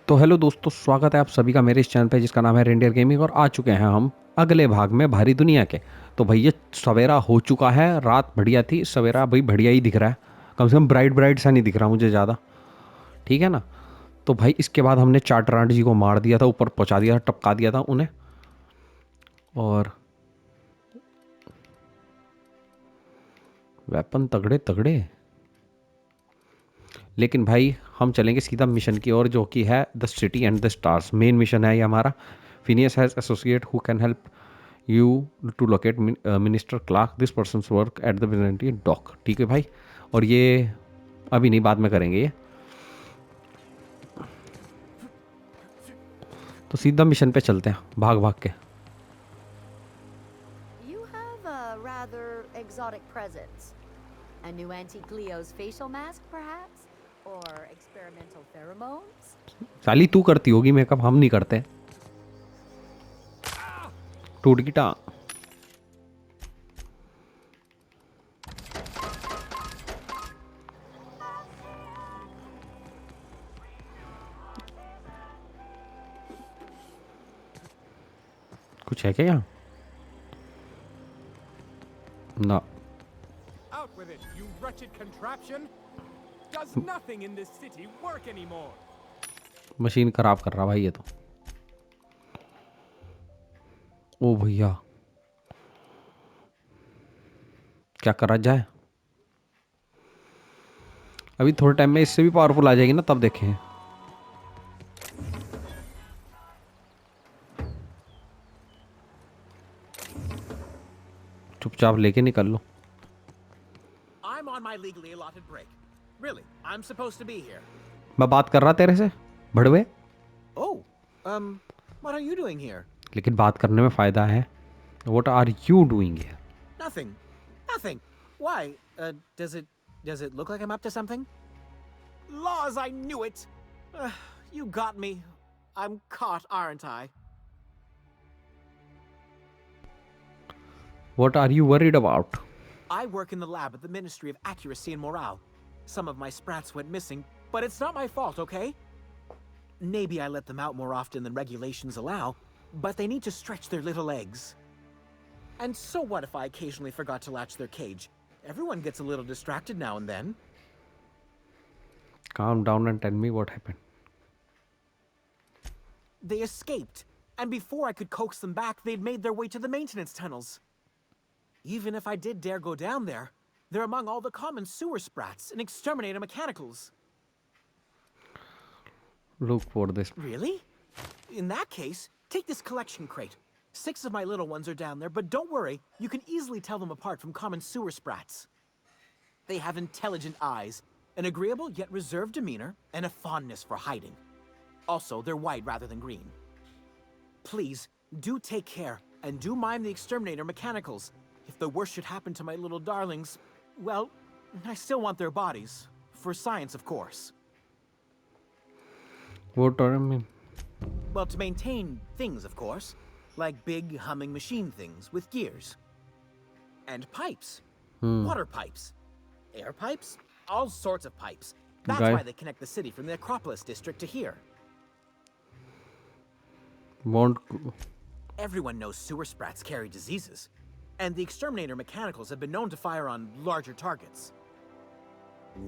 तो हेलो दोस्तों, स्वागत है आप सभी का मेरे इस चैनल पे जिसका नाम है रेंडियर गेमिंग। और आ चुके हैं हम अगले भाग में भारी दुनिया के। तो भैया सवेरा हो चुका है, रात बढ़िया थी, सवेरा भाई बढ़िया ही दिख रहा है। कम से कम ब्राइट ब्राइट सा नहीं दिख रहा मुझे ज़्यादा। ठीक है ना। तो भाई इसके बाद हमने चाटरांट जी को मार दिया था, ऊपर पहुंचा दिया था, टपका दिया था उन्हें। और वेपन तगड़े तगड़े। लेकिन भाई हम चलेंगे सीधा मिशन की ओर, जो कि है the city and the stars. Main mission है ये हमारा। Phineas has associate who can help you to locate Minister Clark, this person work at the vigilante dock. ठीक है भाई। और ये अभी नहीं, बाद में करेंगे ये। तो सीधा मिशन पे चलते हैं भाग भाग के। You have a rather exotic presence. A new antique Leo's facial mask, perhaps? Or experimental pheromones? साली तू करती होगी मेकअप, हम नहीं करते। टूट की टांग। कुछ है क्या यहाँ? ना। Out with it, you wretched contraption! Does nothing in this city work anymore? Machine खराब कर रहा भाई ये तो। ओ भैया, क्या करा जाए। अभी थोड़े टाइम में इससे भी पावरफुल आ जाएगी ना, तब देखें। चुपचाप लेके निकल लो। I'm on my legally allotted break. Really, I'm supposed to be here. मैं बात कर रहा तेरे से भड़वे। Oh, what are you doing here? लेकिन बात करने में फायदा है। What are you doing here? Nothing. Nothing. Why? Does it look like I'm up to something? Laws, I knew it! You got me. I'm caught, aren't I? What are you worried about? I work in the lab at the Ministry of Accuracy and Morale. Some of my sprats went missing, but it's not my fault, okay? Maybe I let them out more often than regulations allow, but they need to stretch their little legs. And so what if I occasionally forgot to latch their cage? Everyone gets a little distracted now and then. Calm down and tell me what happened. They escaped, and before I could coax them back, they'd made their way to the maintenance tunnels. Even if I did dare go down there, they're among all the common sewer sprats and exterminator mechanicals. Look for this. Really? In that case, take this collection crate. 6 of my little ones are down there, but don't worry, you can easily tell them apart from common sewer sprats. They have intelligent eyes, an agreeable yet reserved demeanor, and a fondness for hiding. Also, they're white rather than green. Please, do take care, and do mind the exterminator mechanicals. If the worst should happen to my little darlings, well, I still want their bodies. For science, of course. What do you mean? Well, to maintain things, of course. Like big, humming machine things with gears. And pipes. Water pipes. Air pipes. All sorts of pipes. That's Okay. why they connect the city from the Acropolis district to here. Won't. Everyone knows sewer sprats carry diseases. And the exterminator mechanicals have been known to fire on larger targets.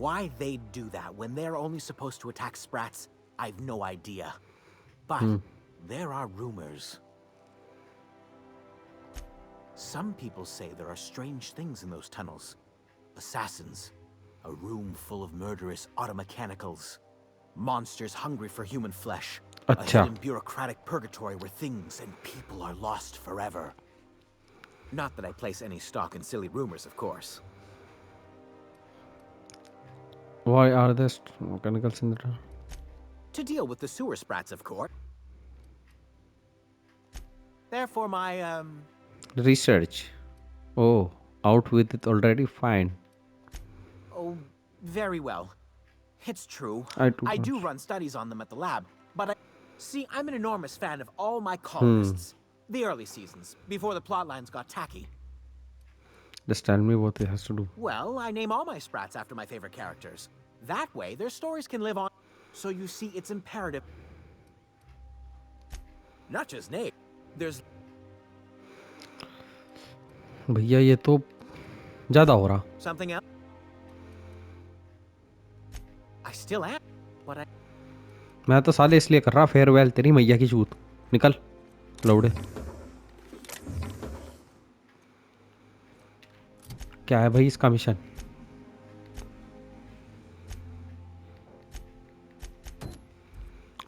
Why they'd do that when they're only supposed to attack sprats, I've no idea. But there are rumors. Some people say there are strange things in those tunnels. Assassins. A room full of murderous automechanicals. Monsters hungry for human flesh. A अच्छा। hidden bureaucratic purgatory where things and people are lost forever. Not that I place any stock in silly rumors, of course. Why are there mechanicals in the tunnel? To deal with the sewer sprats, of course. Therefore, my, Research. Oh, out with it already. Fine. Oh, very well. It's true. I I do. do run studies on them at the lab, but see, I'm an enormous fan of all my colonists. The early seasons, before the plot lines got tacky. Just tell me what it has to do. Well, I name all my sprats after my favorite characters. That way, their stories can live on. So you see, it's imperative. Not just name. There's भैया ये तो ज्यादा हो रहा। something else. I still am, but I. मैं तो साले इसलिए कर रहा फेयरवेल तेरी मैया की चूत। निकल लौड़े। क्या है भाई इसका मिशन?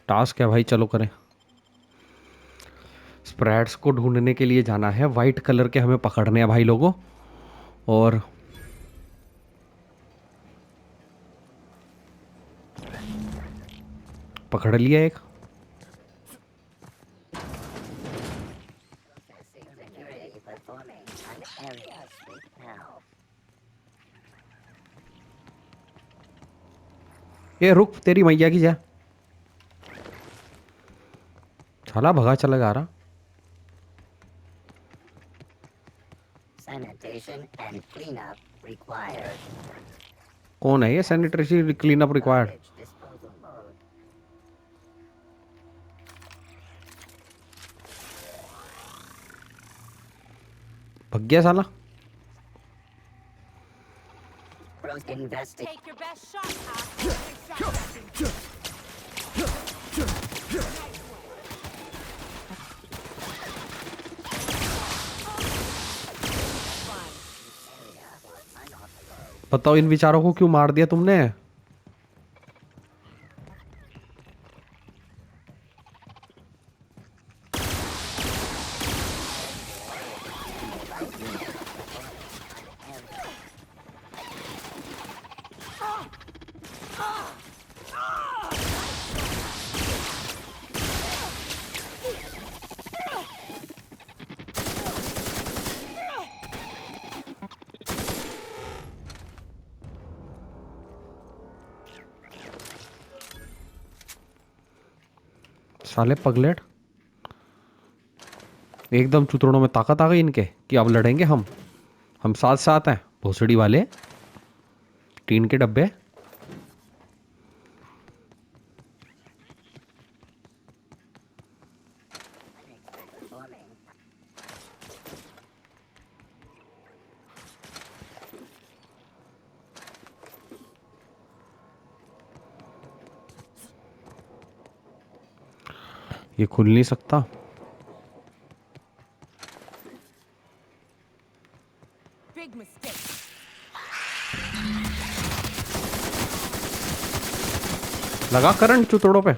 टास्क है भाई, चलो करें। स्प्रेड्स को ढूंढने के लिए जाना है, वाइट कलर के हमें पकड़ने हैं भाई लोगों। और पकड़ लिया एक। ये रुक तेरी मैया की जा। साला भगा चला जा रहा। Sanitation and cleanup required. कौन है ये sanitary clean up required? Garbage disposal mode. भग गया साला। Investigate. Take your best shot, asshole. बताओ इन विचारों को क्यों मार दिया तुमने? साले पगलेट, एकदम चुतड़ों में ताकत आ गई इनके कि अब लड़ेंगे हम साथ साथ हैं। भोसड़ी वाले टीन के डब्बे। ये खुल नहीं सकता। Big mistake. लगा करंट चुतड़ों पे।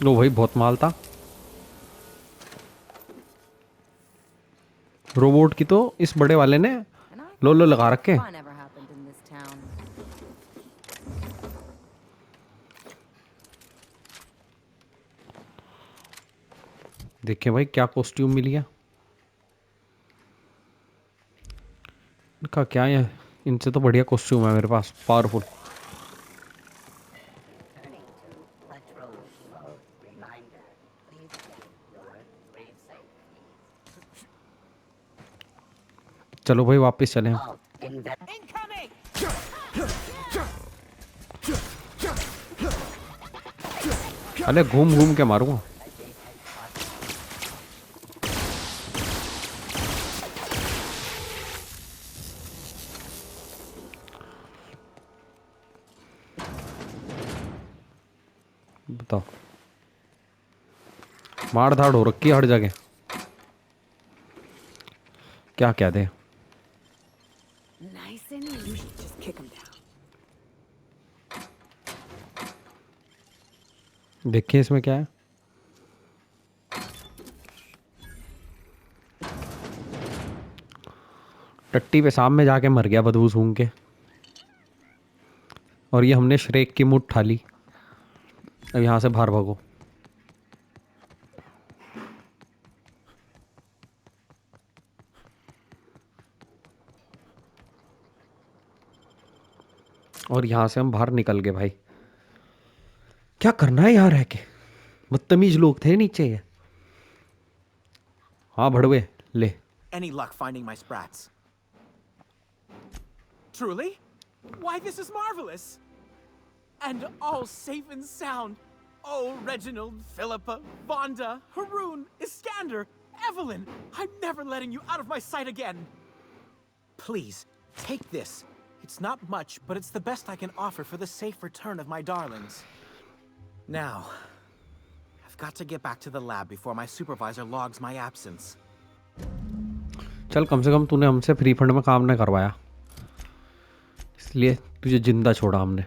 लो भाई बहुत माल था। रोबोट की तो इस बड़े वाले ने And I लो लगा रखे। fun ever happened in this town. देखिए भाई क्या कॉस्ट्यूम मिली है इनका। क्या है, इनसे तो बढ़िया कॉस्ट्यूम है मेरे पास, powerful. Turning to patrol mode. Reminder. Please keep your grave safe. चलो भाई वापस चले हम। Incoming! अरे घूम घूम के मारूंगा। बताओ, मार धाड़ हो रखी है हर जगह। क्या क्या दे? Nice and easy. You should just kick him down. देखिए इसमें क्या है। टट्टी पे शाम में जाके मर गया बदबू सूंघ के। और ये हमने श्रेक की मुठ ठा ली। अब यहाँ से बाहर भागो। और यहाँ से हम बाहर निकल गए भाई। क्या करना है यहाँ रह के? बदतमीज लोग थे नीचे ये। हाँ भड़वे ले Any luck finding my sprats? Truly? Why, this is marvelous! And all safe and sound. Oh, Reginald, Philippa, Vonda, Haroon, Iskander, Evelyn, I'm never letting you out of my sight again. Please, take this. It's not much, but it's the best I can offer for the safe return of my darlings. Now, I've got to get back to the lab before my supervisor logs my absence. चल कम से कम तूने हमसे free fund में काम नहीं करवाया, इसलिए तुझे जिंदा छोड़ा हमने.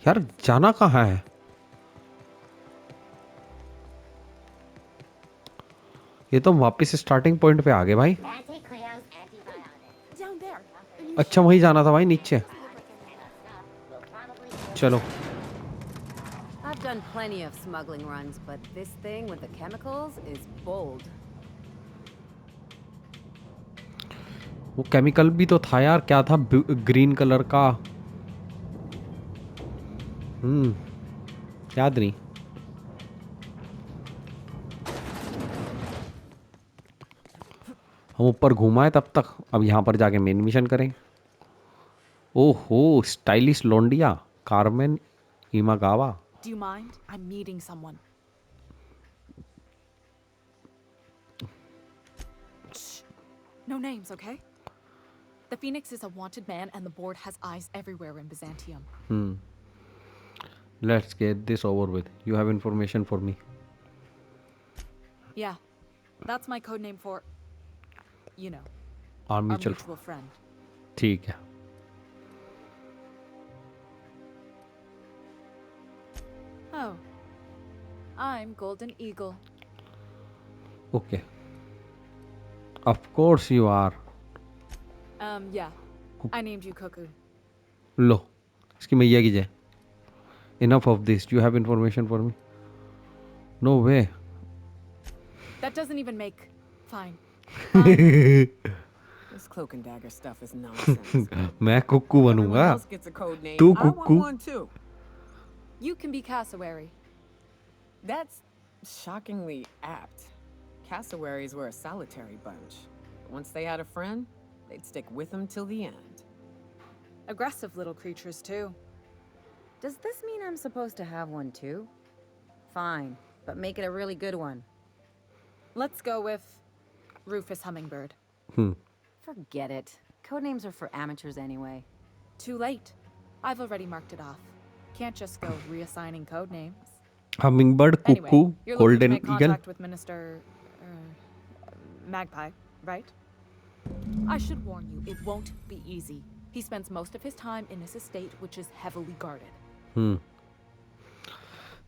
यार जाना कहाँ है? ये तो वापस स्टार्टिंग पॉइंट पे आ गए भाई. Auntie Cleo's antibiotic. Down there. अच्छा वहीं जाना था भाई, नीचे. We'll probably चलो. I've done plenty of smuggling runs, but this thing with the chemicals is bold. वो केमिकल भी तो था यार, क्या था ग्रीन कलर का. याद नहीं. हम ऊपर घुमाए तब तक, अब यहाँ पर जाके मेन मिशन करें. ओहो स्टाइलिश लोंडिया Carmen Imagawa. Do you mind? I'm meeting someone. Shh. No names, okay? The Phoenix is a wanted man, and the board has eyes everywhere in Byzantium. Let's get this over with. You have information for me. Yeah, that's my code name for, you know, Our our mutual. mutual friend. ठीक है. Oh, I'm Golden Eagle. Okay. Of course you are. Yeah, I named you Cuckoo. लो इसकी मैया की जय. Enough of this. You have information for me? No way. That doesn't even make fine. This cloak and dagger stuff is nonsense. मैं कुक्कू Everyone बनूंगा. else gets a code name. तू I want cuckoo. one too. You can be cassowary. That's shockingly apt. Cassowaries were a solitary bunch. Once they had a friend, they'd stick with them till the end. Aggressive little creatures, too. Does this mean I'm supposed to have one too? Fine, but make it a really good one. Let's go with Rufus Hummingbird. Forget it. Codenames are for amateurs anyway. Too late. I've already marked it off. Can't just go reassigning code names. Hummingbird, Anyway, cuckoo, you're looking to golden make eagle. contact with Minister Magpie, right? I should warn you, it won't be easy. He spends most of his time in his estate, which is heavily guarded.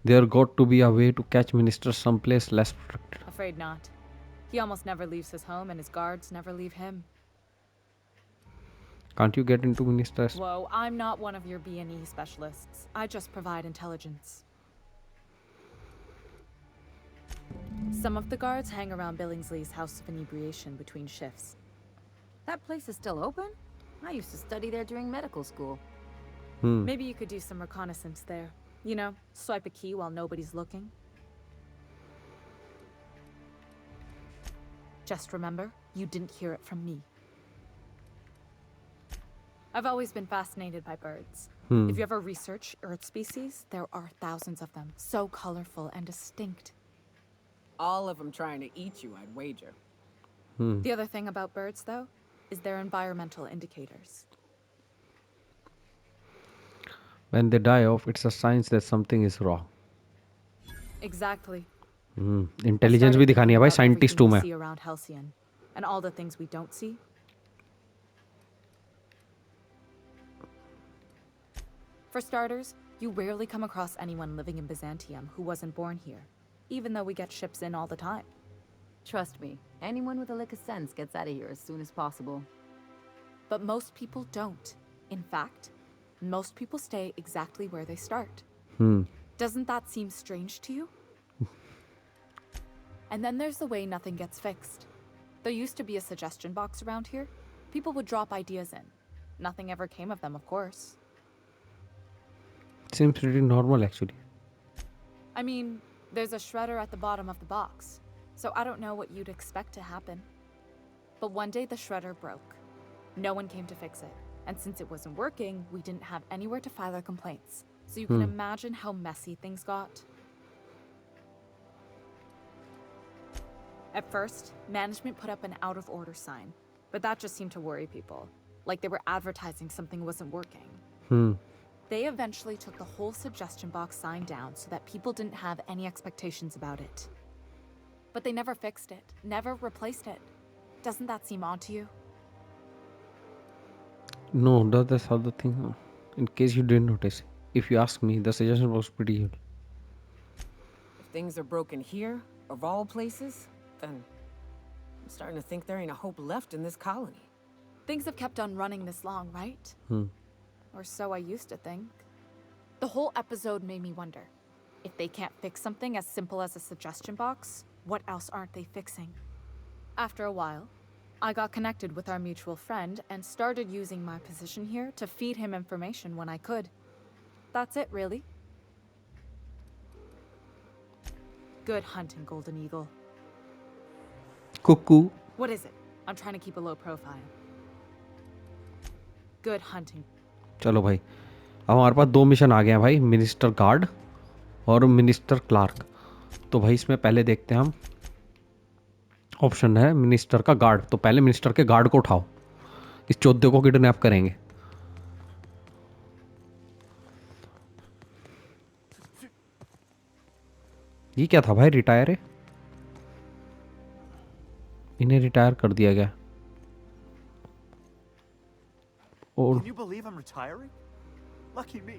There got to be a way to catch minister someplace less protected. Afraid not. He almost never leaves his home, and his guards never leave him. Can't you get into minister's? Whoa, I'm not one of your B&E specialists. I just provide intelligence. Some of the guards hang around Billingsley's House of Inebriation between shifts. That place is still open? I used to study there during medical school. Maybe you could do some reconnaissance there. You know, swipe a key while nobody's looking. Just remember, you didn't hear it from me. I've always been fascinated by birds. If you ever research Earth species, there are thousands of them, so colorful and distinct. All of them trying to eat you, I'd wager. The other thing about birds, though, is their environmental indicators. When they die off, it's a sign that something is wrong. Exactly. Intelligence भी दिखानी है भाई, scientist हूँ मैं. See around Halcyon, and all the things we don't see. For starters, you rarely come across anyone living in Byzantium who wasn't born here, even though we get ships in all the time. Trust me, anyone with a lick of sense gets out of here as soon as possible. But most people don't. In fact, most people stay exactly where they start. Doesn't that seem strange to you? And then there's the way nothing gets fixed. There used to be a suggestion box around here. People would drop ideas in. Nothing ever came of them, of course. seems pretty normal actually. I mean, there's a shredder at the bottom of the box, so I don't know what you'd expect to happen. But one day the shredder broke. No one came to fix it. And since it wasn't working, we didn't have anywhere to file our complaints. So you can imagine how messy things got. At first, management put up an out of order sign, but that just seemed to worry people, like they were advertising something wasn't working. They eventually took the whole suggestion box sign down so that people didn't have any expectations about it. But they never fixed it, never replaced it. Doesn't that seem odd to you? No, that's how the thing. In case you didn't notice, if you ask me, the suggestion was pretty good. If things are broken here, of all places, then I'm starting to think there ain't a hope left in this colony. Things have kept on running this long, right? Or so I used to think. The whole episode made me wonder, if they can't fix something as simple as a suggestion box, what else aren't they fixing? After a while, I got connected with our mutual friend and started using my position here to feed him information when I could. That's it, really. Good hunting, Golden Eagle. Cuckoo. What is it? I'm trying to keep a low profile. Good hunting. चलो भाई, अब हमारे पास 2 mission आ गए हैं भाई, minister guard और minister Clark. तो भाई इसमें पहले देखते हैं हम, ऑप्शन है मिनिस्टर का गार्ड। तो पहले मिनिस्टर के गार्ड को उठाओ, इस चौधे को किडनैप करेंगे। ये क्या था भाई, रिटायर है? इन्हें रिटायर कर दिया गया। और Can you believe I'm retiring? Lucky me.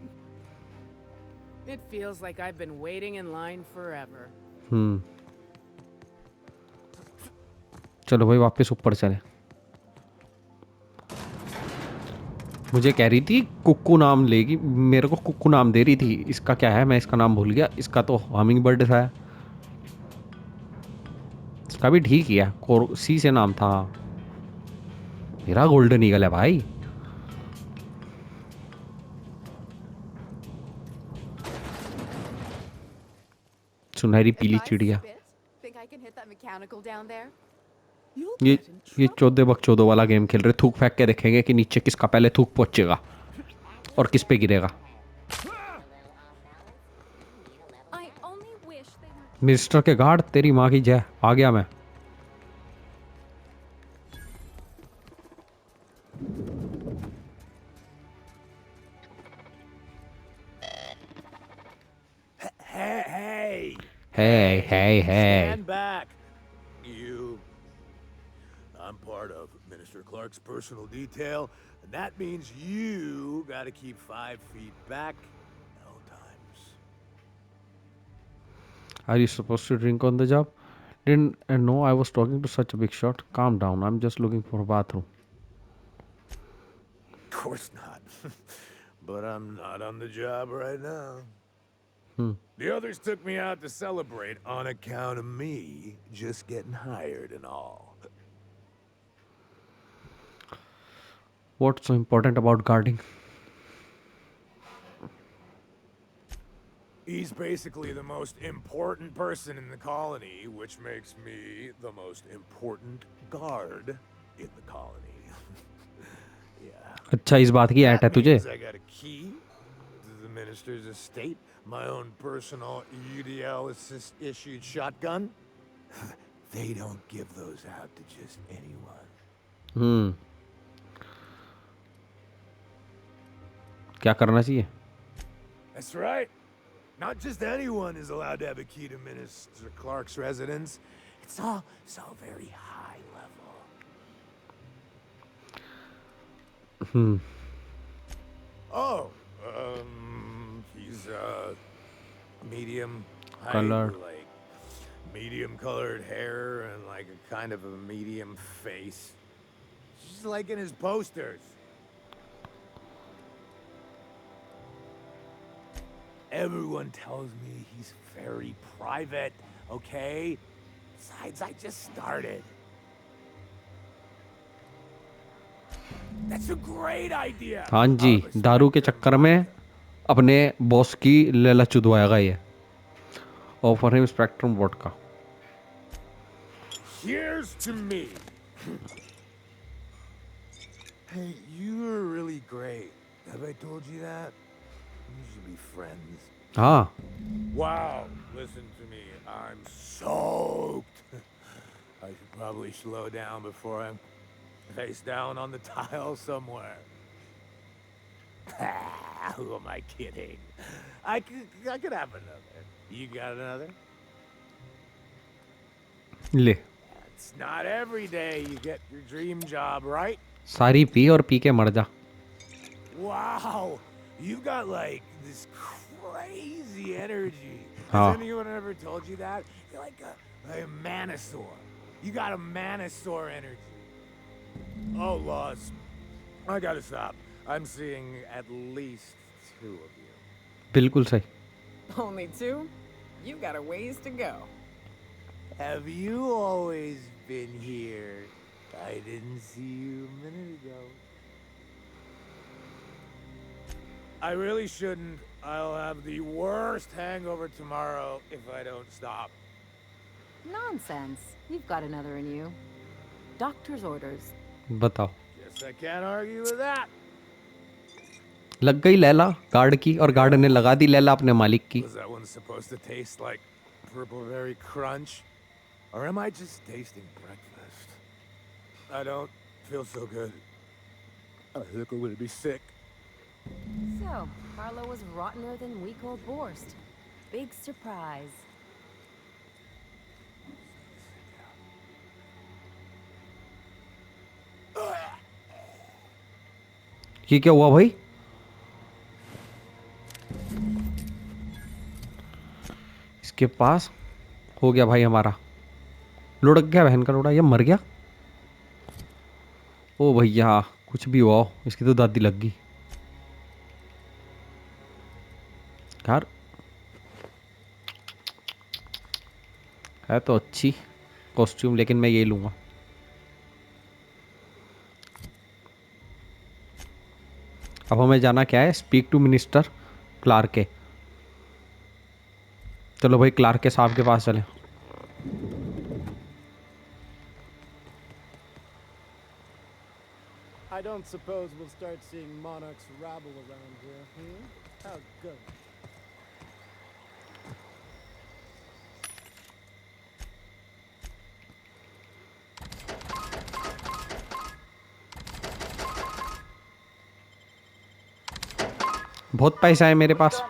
It feels like I've been waiting in line forever. चलो भाई वापस ऊपर चले। मुझे कह रही थी कुक्कू नाम लेगी, मेरे को कुक्कू नाम दे रही थी। इसका क्या है, मैं इसका नाम भूल गया। इसका तो हमिंग बर्ड था, इसका भी ठीक ही है, सी से नाम था। मेरा गोल्डन ईगल है भाई। सुनहरी पीली चिड़िया। Think I can hit that mechanical down there? ये चौदह बकचौदह वाला गेम खेल रहे। थूक फेंक के देखेंगे कि नीचे किसका पहले थूक पहुंचेगा और किस पे गिरेगा। I only wish they were... minister के गार्ड, तेरी माँ की जय। आ गया मैं। Hey. Stand back, you. I'm part of Minister Clark's personal detail, and that means you gotta keep 5 feet back at all times. Are you supposed to drink on the job? Didn't know I was talking to such a big shot. Calm down. I'm just looking for a bathroom. Of course not. But I'm not on the job right now. The others took me out to celebrate on account of me just getting hired and all. What's so important about guarding? He's basically the most important person in the colony, which makes me the most important guard in the colony. Yeah. अच्छा, इस बात की eight है That तुझे? means I got a key to the minister's estate, my own personal UDL issued shotgun. They don't give those out to just anyone. क्या करना चाहिए? That's right. Not just anyone is allowed to have a key to Minister Clark's residence. It's all so very high level. Oh, he's medium height, Colored. like medium colored hair and like a kind of a medium face. Just like in his posters. Everyone tells me he's very private, okay? Besides, I just started. That's a great idea. हाँ जी, दारू के चक्कर में अपने boss की लैला चुदवाएगा ये। Offer him spectrum vodka. Here's to me. Hey, you were really great. Have I told you that? We should be friends. हाँ Wow, listen to me. I'm soaked. I should probably slow down before I'm face down on the tile somewhere. Who am I kidding? I could have another. You got another? ले It's not every day you get your dream job, right? सारी P और P के मर जा। Wow, you've got like this crazy energy. Has हाँ anyone ever told you that? You're like a manosaur. You got a manosaur energy. Oh, Laws. I gotta stop. I'm seeing at least 2 of you. बिल्कुल सही। Only two? You got a ways to go. Have you always been here? I didn't see you a minute ago. I really shouldn't. I'll have the worst hangover tomorrow if I don't stop. Nonsense. You've got another in you. Doctor's orders. बताओ। Guess I can't argue with that. लग गई Laila guard की और guard ने लगा दी लैला अपने मालिक की। Was that one supposed to taste like purple berry crunch? Or am I just tasting breakfast? I don't feel so good. I think I'm gonna be sick. So, Carlo was rottener than week-old Borst. Big surprise. ये क्या हुआ भाई? इसके पास हो गया भाई हमारा। लुढ़क गया बहन का लोड़ा, ये मर गया। ओ भैया कुछ भी हुआ हो, इसकी तो दादी लग गई यार। है तो अच्छी कॉस्ट्यूम, लेकिन मैं ये लूँगा। अब हमें जाना क्या है? स्पीक टू मिनिस्टर क्लार्क के। चलो भाई क्लार्क के साहब के पास चलें। I don't suppose we'll start seeing monarchs rabble around here, How good. बहुत पैसा है मेरे पास।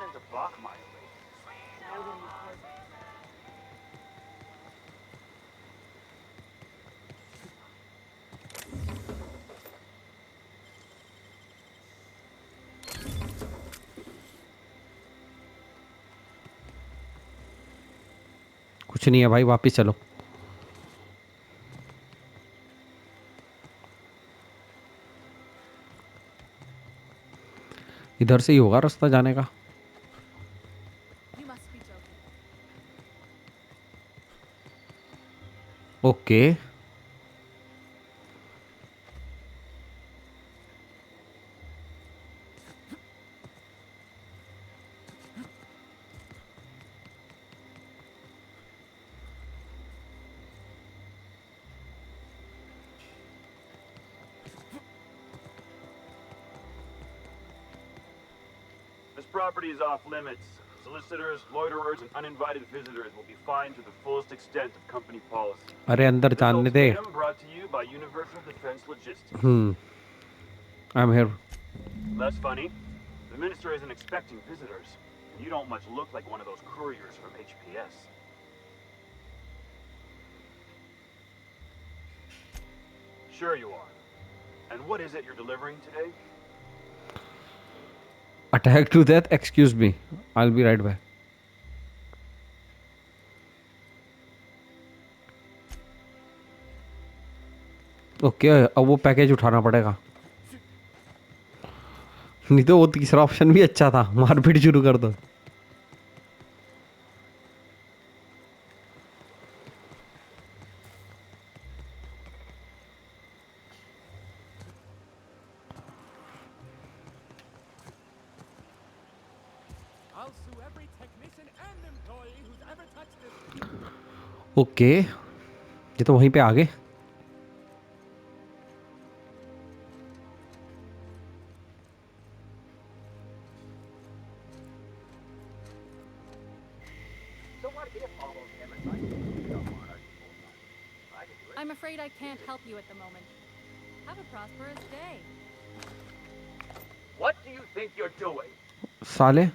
कुछ नहीं है भाई, वापस चलो। इधर से ही होगा रास्ता जाने का। You must be joking. Okay This property is off limits. Solicitors, loiterers, and uninvited visitors will be fined to the fullest extent of company policy. अरे अंदर This जानने दे। ultimatum brought to you by Universal Defense Logistics. I am here. Less funny, the minister isn't expecting visitors, and you don't much look like one of those couriers from HPS. Sure you are. And what is it you're delivering today? Attack to death, excuse me, I will be right back. Okay अब वो package उठाना पड़ेगा। नहीं तो वो तीसरा option भी अच्छा था, मारपीट शुरू कर दो। ओके, ये तो वहीं पे आ गए। I'm afraid I can't help you at the moment. Have a prosperous day. What do you think you're doing? साले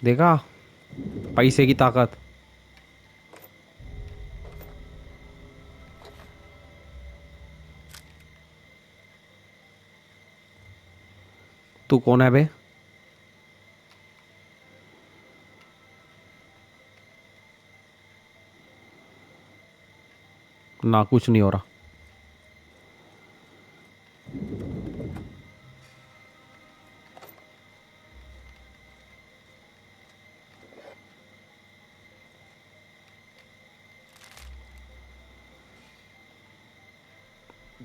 देखा पैसे की ताकत। तू कौन है बे? ना कुछ नहीं हो रहा।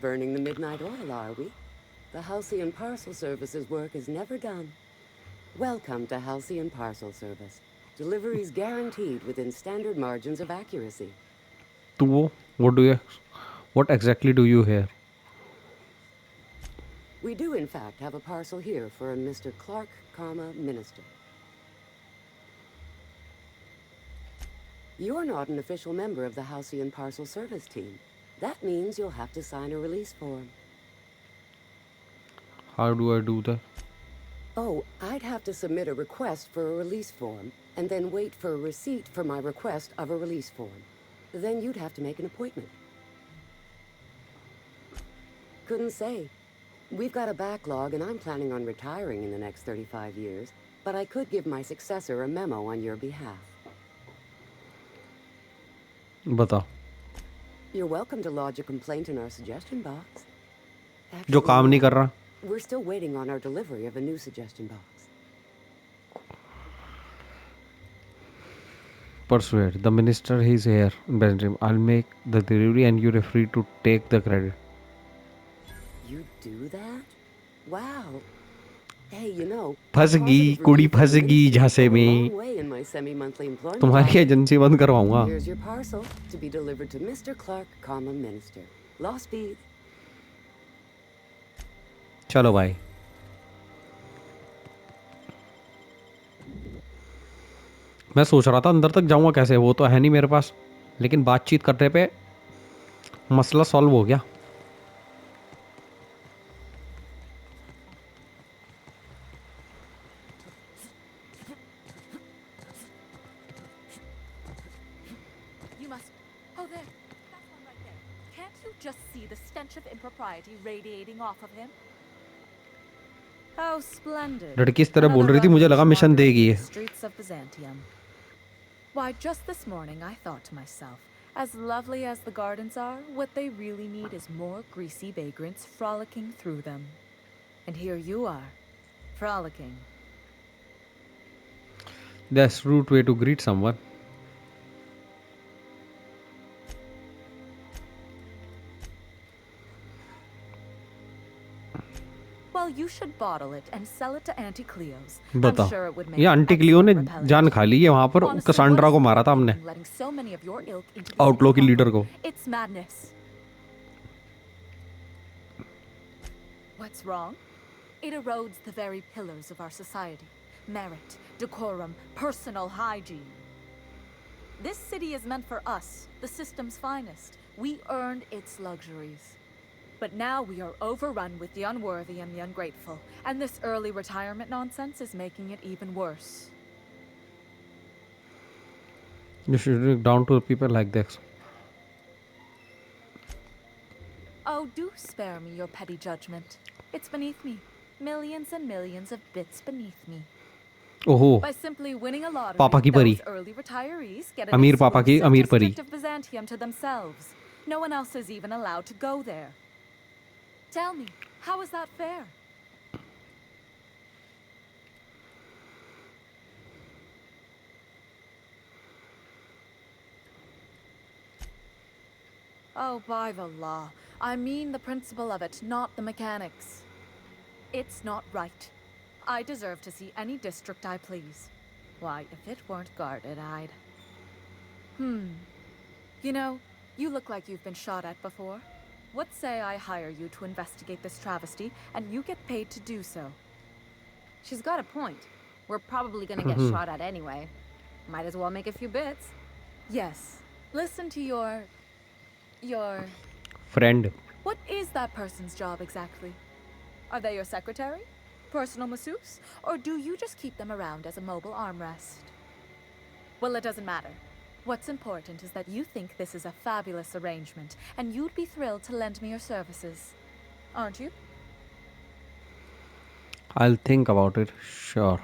Burning the midnight oil, are we? The Halcyon Parcel Service's work is never done. Welcome to Halcyon Parcel Service. Deliveries guaranteed within standard margins of accuracy. तू what exactly do you hear? We do, in fact, have a parcel here for a Mr. Clark, Minister. You're not an official member of the Halcyon Parcel Service team. That means you'll have to sign a release form. How do I do that? Oh, I'd have to submit a request for a release form, and then wait for a receipt for my request of a release form. Then you'd have to make an appointment. Couldn't say. We've got a backlog, and I'm planning on retiring in the next 35 years, but I could give my successor a memo on your behalf. बता। You're welcome to lodge a complaint in our suggestion box. जो काम नहीं कर रहा। We're still waiting on our delivery of a new suggestion box. Persuade the minister. He's here, Benjamin. I'll make the delivery, and you're free to take the credit. You do that? Wow. Hey, you know, फंस गई कुड़ी, फंस गई झांसे में। तुम्हारी agency बंद करवाऊंगा। Here's your parcel to be delivered to Mr. Clark, Minister. Law speed. चलो भाई। मैं सोच रहा था अंदर तक जाऊंगा कैसे, वो तो है नहीं मेरे पास, लेकिन बातचीत करने पे मसला सॉल्व हो गया। How splendid. लड़की इस तरह बोल रही थी, मुझे लगा मिशन देगी ये। Streets of Byzantium. Why, just this morning I thought to myself, as lovely as the gardens are, what they really need is more greasy vagrants frolicking through them. And here you are, frolicking. That's rude way to greet someone. Well, you should bottle it and sell it to Auntie Cleo's. बता, I'm sure it would make ये aunty Clio ने जान खा ली है वहाँ पर। कसांड्रा को मारा था हमने, आउटलॉ की लीडर को। It's madness. What's wrong? It erodes the very pillars of our society. Merit, decorum, personal hygiene. This city is meant for us, the system's finest. We earned its luxuries. But now we are overrun with the unworthy and the ungrateful, and this early retirement nonsense is making it even worse. You should look down to people like this. Oh, do spare me your petty judgment. It's beneath me. Millions and millions of bits beneath me. ओहो, By simply winning a lottery, पापा की परी, those early retirees get an अमीर पापा की अमीर परी। district of Byzantium to themselves. No one else is even allowed to go there. Tell me, how is that fair? Oh, by the law, I mean the principle of it, not the mechanics. It's not right. I deserve to see any district I please. Why, if it weren't guarded, I'd... You know, you look like you've been shot at before. What say I hire you to investigate this travesty, and you get paid to do so? She's got a point. We're probably gonna get shot at anyway. Might as well make a few bits. Yes. Listen to your... Friend. What is that person's job exactly? Are they your secretary? Personal masseuse? Or do you just keep them around as a mobile armrest? Well, it doesn't matter. What's important is that you think this is a fabulous arrangement, and you'd be thrilled to lend me your services. Aren't you? I'll think about it. Sure.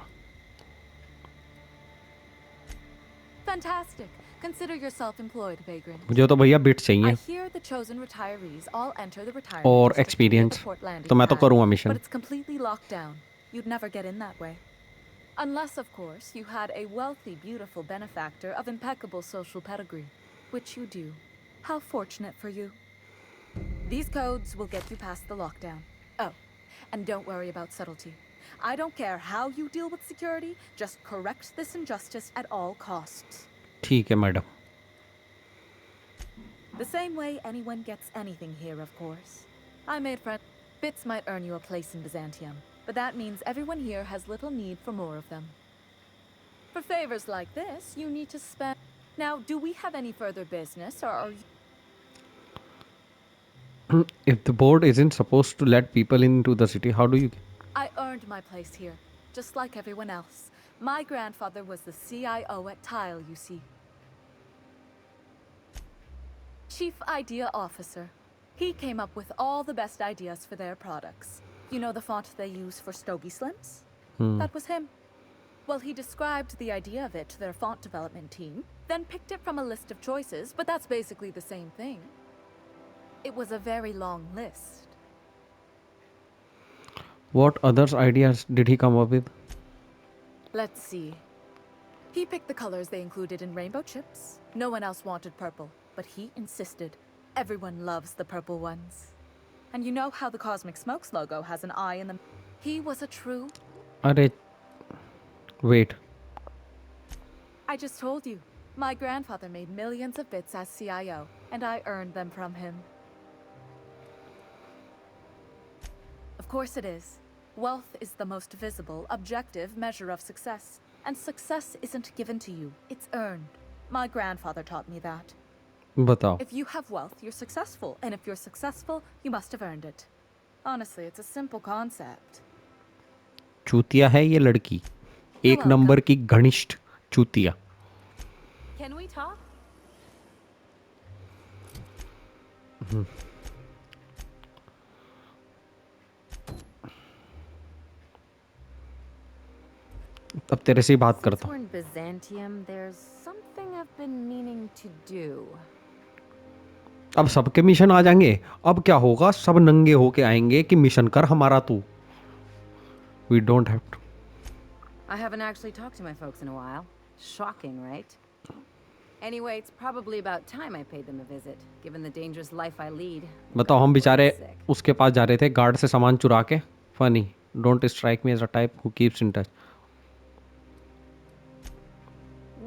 Fantastic. Consider yourself employed, vagrant. मुझे तो भैया bit I चाहिए hear the chosen retirees all enter the retirement और district near the experience, port landing तो मैं तो pad, करूँगा but mission. it's completely locked down. You'd never get in that way. Unless, of course, you had a wealthy, beautiful benefactor of impeccable social pedigree, which you do. How fortunate for you. These codes will get you past the lockdown. Oh, and don't worry about subtlety. I don't care how you deal with security, just correct this injustice at all costs. ठीक है madam. The same way anyone gets anything here, of course. I made friends. Bits might earn you a place in Byzantium, but that means everyone here has little need for more of them. For favors like this, you need to spend... Now, do we have any further business, or are you... If the board isn't supposed to let people into the city, how do you... I earned my place here, just like everyone else. My grandfather was the CIO at Tile, you see. Chief Idea Officer. He came up with all the best ideas for their products. You know the font they use for Stogie Slims? That was him. Well, he described the idea of it to their font development team, then picked it from a list of choices, but that's basically the same thing. It was a very long list. What other ideas did he come up with? Let's see. He picked the colors they included in rainbow chips. No one else wanted purple, but he insisted. Everyone loves the purple ones. And you know how the Cosmic Smokes logo has an eye in the... He was a true... अरे wait. I just told you. My grandfather made millions of bits as CIO, and I earned them from him. Of course it is. Wealth is the most visible, objective measure of success. And success isn't given to you, it's earned. My grandfather taught me that. बताओ. If you have wealth, you're successful. And if you're successful, you must have earned it. Honestly, it's a simple concept. चूतिया है ये लड़की. एक number की घनिष्ठ चूतिया. Can we talk? अब तेरे से ही बात Since करता we're हूँ. in Byzantium, there's something I've been meaning to do. अब सबके मिशन आ जाएंगे. अब क्या होगा, सब नंगे होके आएंगे कि मिशन कर हमारा तू. We don't have to. I haven't actually talked to my folks in a while. Shocking, right? Anyway, it's probably about time I paid them a visit, given the dangerous life I lead. बताओ, हम बेचारे उसके पास जा रहे थे guard से सामान चुरा के. Funny. Don't strike me as a type who keeps in touch.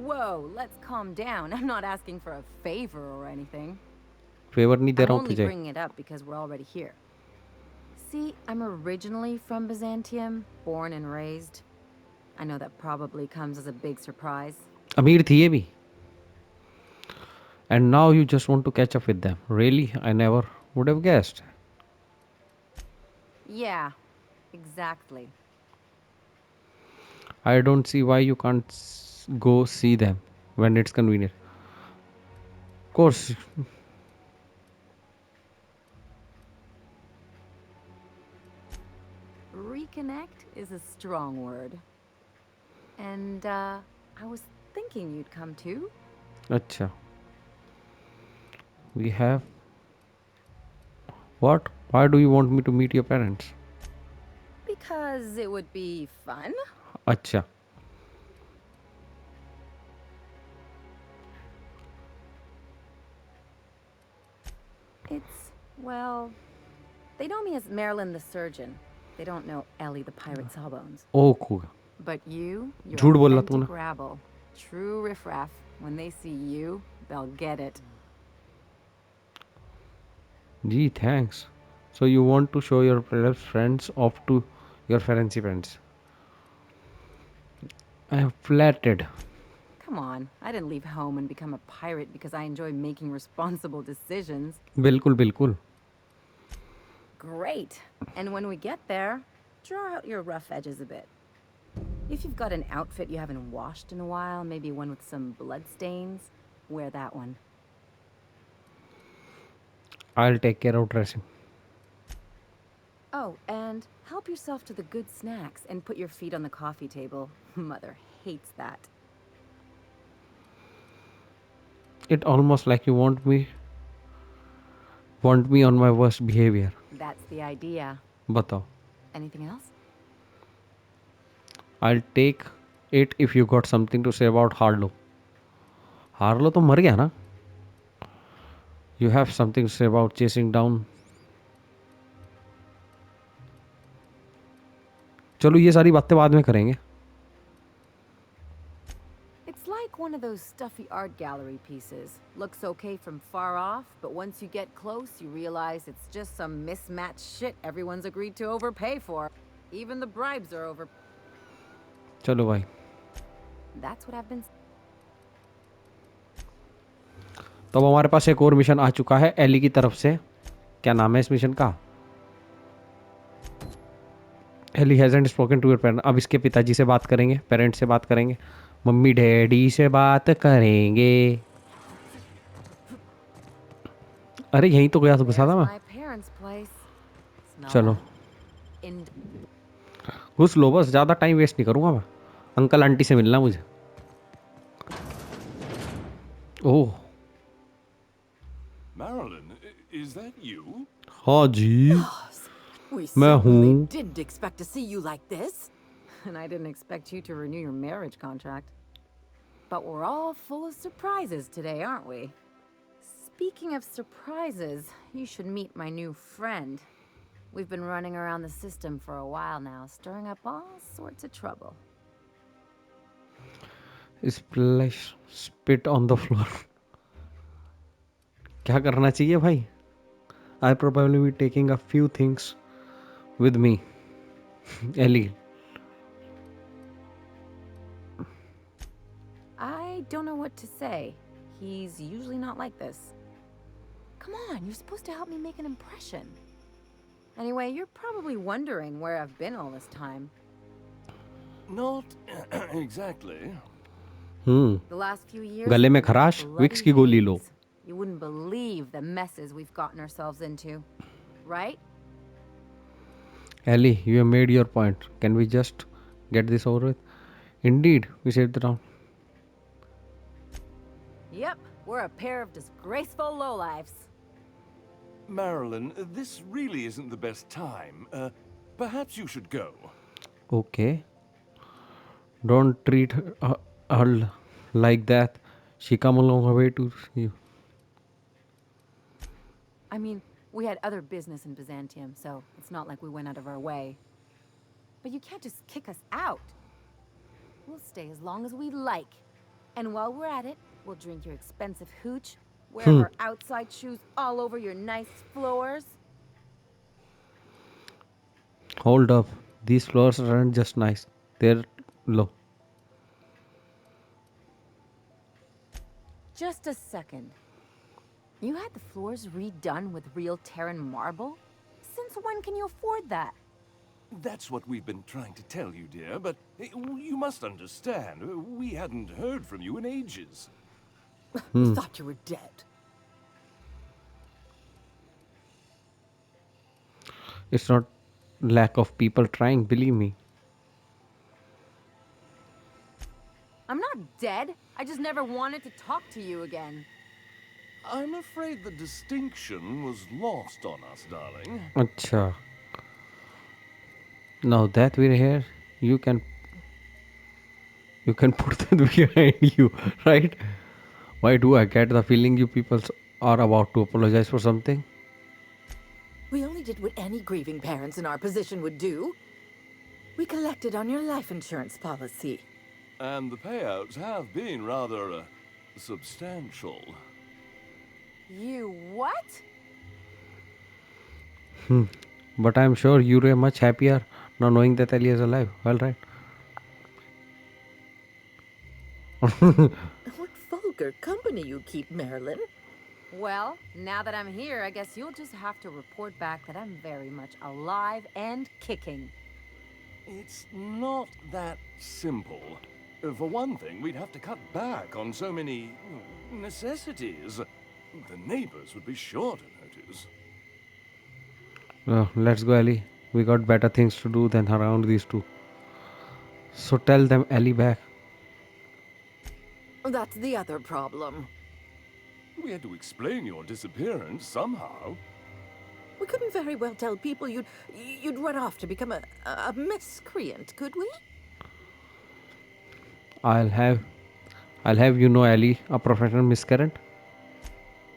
Whoa, let's calm down. I'm not asking for a favor or anything. Favour नहीं दे I'm रहा हूँ only तुझे. bringing it up because we're already here. See, I'm originally from Byzantium, born and raised. I know that probably comes as a big surprise. अमीर थी ये भी. And now you just want to catch up with them. Really? I never would have guessed. Yeah, exactly. I don't see why you can't go see them when it's convenient. Of course. Reconnect is a strong word. And, I was thinking you'd come too. अच्छा. We have. What? Why do you want me to meet your parents? Because it would be fun. अच्छा. It's Well, they know me as Marilyn the surgeon. They don't know Ellie the pirate sawbones. Oh, cool. But you're झूठ बोला तूने. authentic rabble. True riffraff. When they see you, they'll get it. Gee, thanks. So you want to show your friends off to your fancy friends. I am flattered. Come on, I didn't leave home and become a pirate because I enjoy making responsible decisions. बिल्कुल बिल्कुल. Great. And when we get there, draw out your rough edges a bit. If you've got an outfit you haven't washed in a while, maybe one with some blood stains, wear that one. I'll take care of dressing. Oh, and help yourself to the good snacks and put your feet on the coffee table. Mother hates that. It almost like you want me on my worst behavior. That's the idea. बताओ. Anything else? I'll take it if you got something to say about Harlow. Harlow तो मर गया ना? You have something to say about chasing down. चलो ये सारी बातें बाद में करेंगे. It's like one of those stuffy art gallery pieces. Looks okay from far off, but once you get close, you realize it's just some mismatched shit everyone's agreed to overpay for. Even the bribes are over. चलो भाई. That's what I've been. तो अब हमारे पास एक और mission आ चुका है Eli की तरफ से. क्या नाम है इस मिशन का? Ellie hasn't spoken to your parent. अब इसके पिताजी से बात करेंगे, पेरेंट्स से बात करेंगे, मम्मी डैडी से बात करेंगे. अरे यहीं तो गया तो घुसा था मैं. चलो घुस लो बस, ज़्यादा टाइम वेस्ट नहीं करूँगा मैं. अंकल आंटी से मिलना मुझे. ओह Marilyn, is that you? हाँ जी, We मैं certainly हूँ. didn't expect to see you like this. And I didn't expect you to renew your marriage contract. But we're all full of surprises today, aren't we? Speaking of surprises, you should meet my new friend. We've been running around the system for a while now, stirring up all sorts of trouble. Splash spit on the floor. क्या करना चाहिए भाई? I probably be taking a few things with me. Ellie. I don't know what to say. He's usually not like this. Come on, you're supposed to help me make an impression. Anyway, you're probably wondering where I've been all this time. Not exactly. The last few years. गले में खराश, Vicks की गोली लो. You wouldn't believe the messes we've gotten ourselves into, right? Ellie, you have made your point. Can we just get this over with? Indeed, we saved the town. Yep, we're a pair of disgraceful lowlifes. Marilyn, this really isn't the best time. Perhaps you should go. Okay. Don't treat her like that. She come along her way to you. I mean, we had other business in Byzantium, so it's not like we went out of our way. But you can't just kick us out. We'll stay as long as we like. And while we're at it, we'll drink your expensive hooch, wear our outside shoes all over your nice floors. Hold up. These floors aren't just nice. They're low. Just a second. You had the floors redone with real Terran marble? Since when can you afford that? That's what we've been trying to tell you, dear, but you must understand. We hadn't heard from you in ages. We thought you were dead. It's not lack of people trying, believe me. I'm not dead. I just never wanted to talk to you again. I'm afraid the distinction was lost on us, darling. Acha. Now that we're here, you can put that behind you, right? Why do I get the feeling you people are about to apologize for something? We only did what any grieving parents in our position would do. We collected on your life insurance policy. And the payouts have been rather substantial. You what? But I'm sure you're much happier now knowing that Ellie is alive. Well, right. What vulgar company you keep, Marilyn. Well, now that I'm here, I guess you'll just have to report back that I'm very much alive and kicking. It's not that simple. For one thing, we'd have to cut back on so many necessities. The neighbors would be sure to notice. Let's go, Ellie. We got better things to do than around these two. So tell them Ellie back. That's the other problem. We had to explain your disappearance somehow. We couldn't very well tell people you'd run off to become a miscreant, could we? I'll have you know, Ellie, a professional miscreant.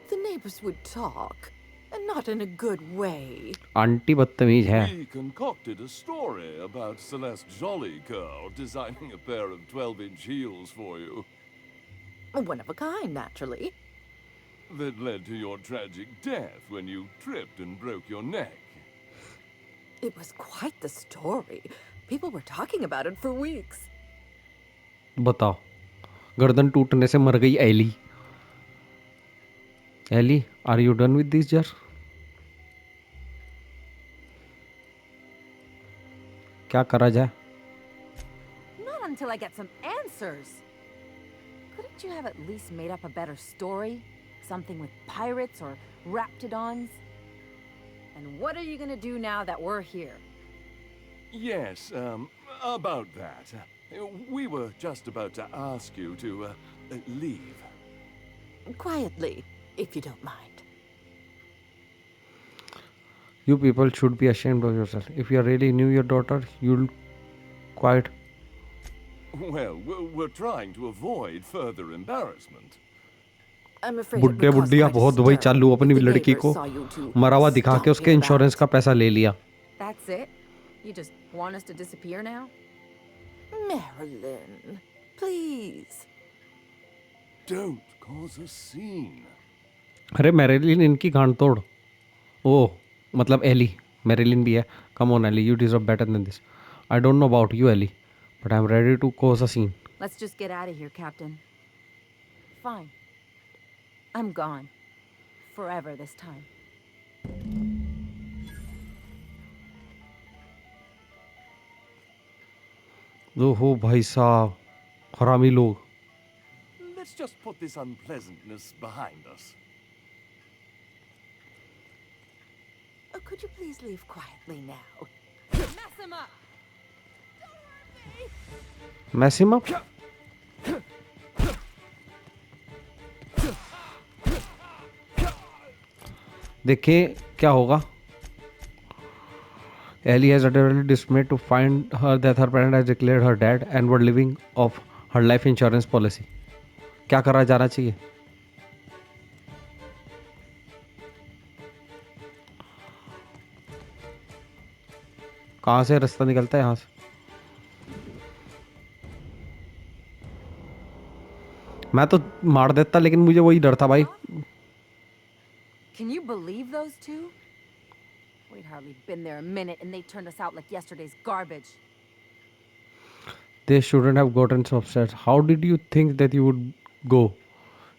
The neighbors would talk, and not in a good way. Aunty बदतमीज है. We concocted a story about Celeste Jollycoeur designing a pair of 12-inch heels for you. One of a kind, naturally. That led to your tragic death when you tripped and broke your neck. It was quite the story. People were talking about it for weeks. बताओ, गर्दन टूटने से मर गई Eli. Ellie, are you done with this jar? क्या करा जाए? Not until I get some answers. Couldn't you have at least made up a better story? Something with pirates or raptidons? And what are you gonna do now that we're here? Yes, about that. We were just about to ask you to, leave. Quietly, if you don't mind. You people should be ashamed of yourself. If you really knew your daughter, you'll quite. Well, we're trying to avoid further embarrassment. I'm afraid बुड्ढे बुड्ढिया बहुत वही चालू अपनी लड़की को मरा हुआ दिखा के उसके इंश्योरेंस का पैसा ले लिया. That's it? You just want us to disappear now? Marilyn, please. Don't cause a scene. अरे मैरिलिन इनकी गांड तोड़. ओह, मतलब एली. मैरिलिन भी है. Come on, Ellie, you deserve better than this. I don't know about you, Ellie, but I'm ready to cause a scene. Let's just get out of here, Captain. Fine. I'm gone. Forever this time. ओहो भाई साहब, हरामी लोग. Let's just put this unpleasantness behind us. Oh, could you please leave quietly now? Mess him up! Mess him up? देखिए क्या होगा. Ellie has utterly dismayed to find her that her parent has declared her dead and were living off her life insurance policy. क्या करा जाना चाहिए? कहाँ से रास्ता निकलता है यहाँ से? मैं तो मार देता, लेकिन मुझे वही डर था भाई. Can you believe those two? We'd hardly been there a minute and they turned us out like yesterday's garbage. They shouldn't have gotten so upset. How did you think that you would go?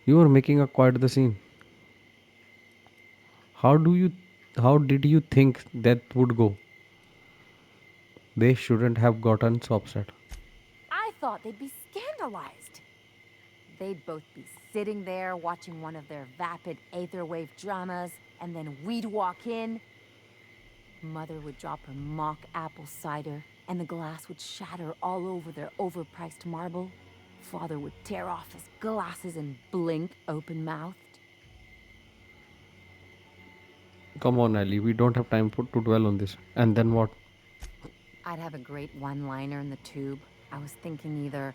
You were making a quite the scene. How did you think that would go? They shouldn't have gotten so upset. I thought they'd be scandalized. They'd both be sitting there watching one of their vapid aetherwave dramas, and then we'd walk in. Mother would drop her mock apple cider, and the glass would shatter all over their overpriced marble. Father would tear off his glasses and blink open-mouthed. Come on, Ellie. We don't have time to dwell on this. And then what? I'd have a great one-liner in the tube. I was thinking either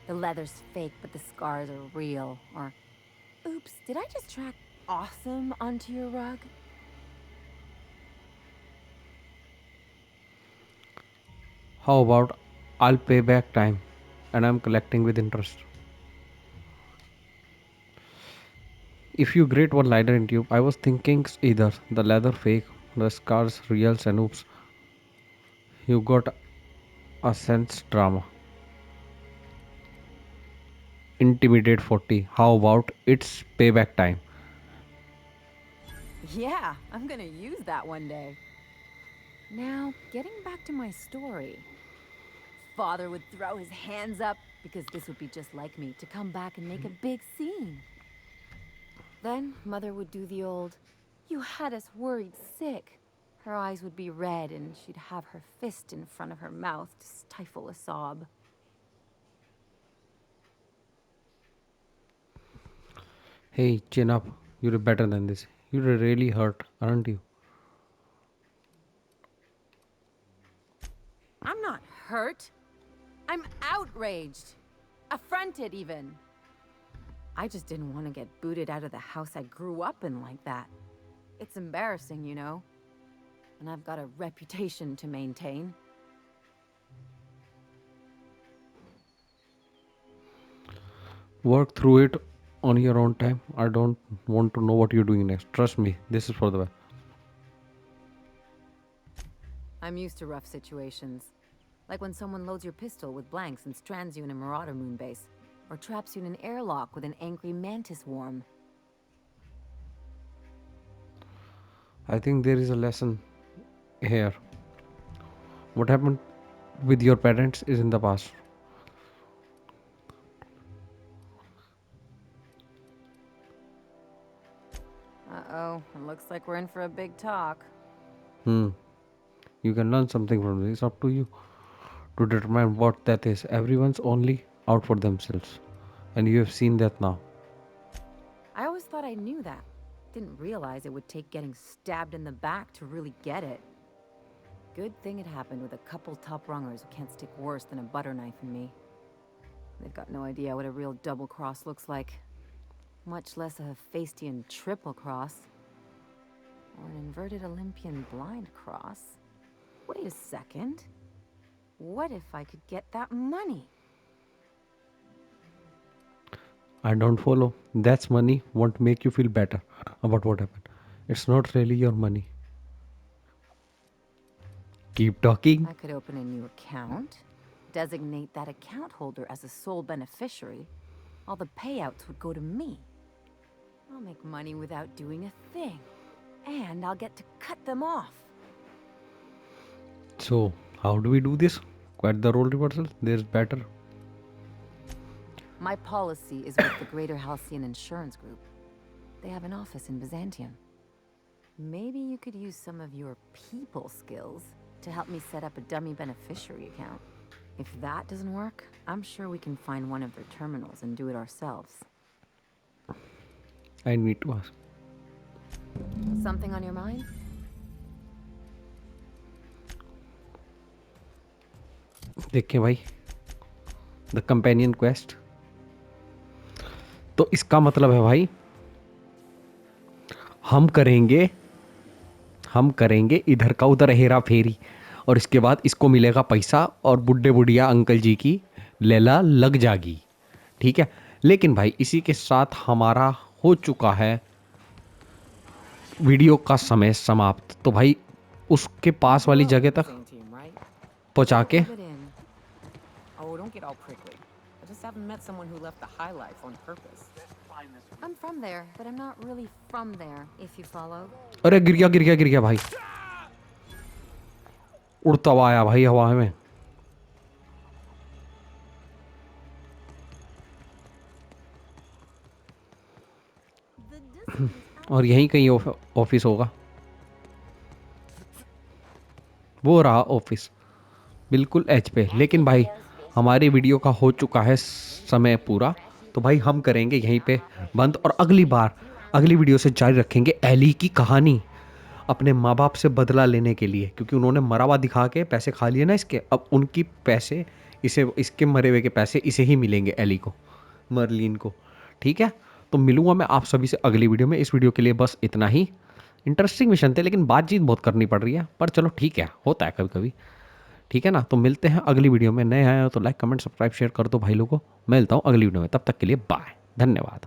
the leather's fake but the scars are real, or oops, did I just track awesome onto your rug? How about I'll pay back time and I'm collecting with interest. If you grade one liner in tube, I was thinking either the leather fake, the scars reals, and oops, you got a sense drama. Intimidate 40. How about it's payback time? Yeah, I'm gonna use that one day. Now, getting back to my story. Father would throw his hands up because this would be just like me to come back and make a big scene. Then Mother would do the old, "You had us worried sick." Her eyes would be red and she'd have her fist in front of her mouth to stifle a sob. Hey, chin up. You're better than this. You're really hurt, aren't you? I'm not hurt. I'm outraged. Affronted, even. I just didn't want to get booted out of the house I grew up in like that. It's embarrassing, you know. And I've got a reputation to maintain. Work through it on your own time. I don't want to know what you're doing next. Trust me, this is for the best. I'm used to rough situations. Like when someone loads your pistol with blanks and strands you in a Marauder moon base. Or traps you in an airlock with an angry mantis worm. I think there is a lesson here. What happened with your parents is in the past. Uh-oh, it looks like we're in for a big talk. Hmm. You can learn something from this. It's up to you to determine what that is. Everyone's only out for themselves. And you have seen that now. I always thought I knew that. Didn't realize it would take getting stabbed in the back to really get it. Good thing it happened with a couple top-rungers who can't stick worse than a butter knife in me. They've got no idea what a real double cross looks like. Much less a Hephaestian triple cross. Or an inverted Olympian blind cross. Wait a second. What if I could get that money? I don't follow. That's money won't make you feel better about what happened. It's not really your money. Keep talking. I could open a new account, designate that account holder as a sole beneficiary. All the payouts would go to me. I'll make money without doing a thing. And I'll get to cut them off. So, how do we do this? Quite the role reversal. There's better. My policy is with the Greater Halcyon Insurance Group. They have an office in Byzantium. Maybe you could use some of your people skills to help me set up a dummy beneficiary account. If that doesn't work, I'm sure we can find one of their terminals and do it ourselves. I need to ask. Something on your mind? देखिए भाई, the companion quest. तो इसका मतलब है भाई, हम करेंगे इधर का उधर हेरा फेरी, और इसके बाद इसको मिलेगा पैसा और बुड्ढे बुढ़िया अंकल जी की लेला लग जाएगी. ठीक है, लेकिन भाई इसी के साथ हमारा हो चुका है वीडियो का समय समाप्त. तो भाई उसके पास वाली जगह तक पहुंचा के Oh, don't get all prickly. I just haven't met someone who left the high life on purpose. I'm from there, but I'm not really from there, if you follow. अरे गिर गया भाई, उड़ता हुआ आया भाई हवा में. और यहीं कहीं ऑफिस होगा. वो रहा ऑफिस, बिल्कुल एच पे. लेकिन भाई हमारी वीडियो का हो चुका है समय पूरा, तो भाई हम करेंगे यहीं पे बंद. और अगली वीडियो से जारी रखेंगे एली की कहानी, अपने माँ बाप से बदला लेने के लिए, क्योंकि उन्होंने मरा हुआ दिखा के पैसे खा लिए ना इसके. अब उनकी पैसे इसके मरे हुए के पैसे इसे ही मिलेंगे, एली को, मर्लिन को. ठीक है, तो मिलूंगा मैं आप सभी से अगली वीडियो में. इस वीडियो के लिए बस इतना ही. इंटरेस्टिंग मिशन थे, लेकिन बातचीत बहुत करनी पड़ रही है, पर चलो ठीक है, होता है कभी कभी. ठीक है ना। तो मिलते हैं अगली वीडियो में। नए आए हो तो लाइक कमेंट सब्सक्राइब शेयर कर दो भाई लोगों को। मिलता हूँ अगली वीडियो में, तब तक के लिए बाय, धन्यवाद।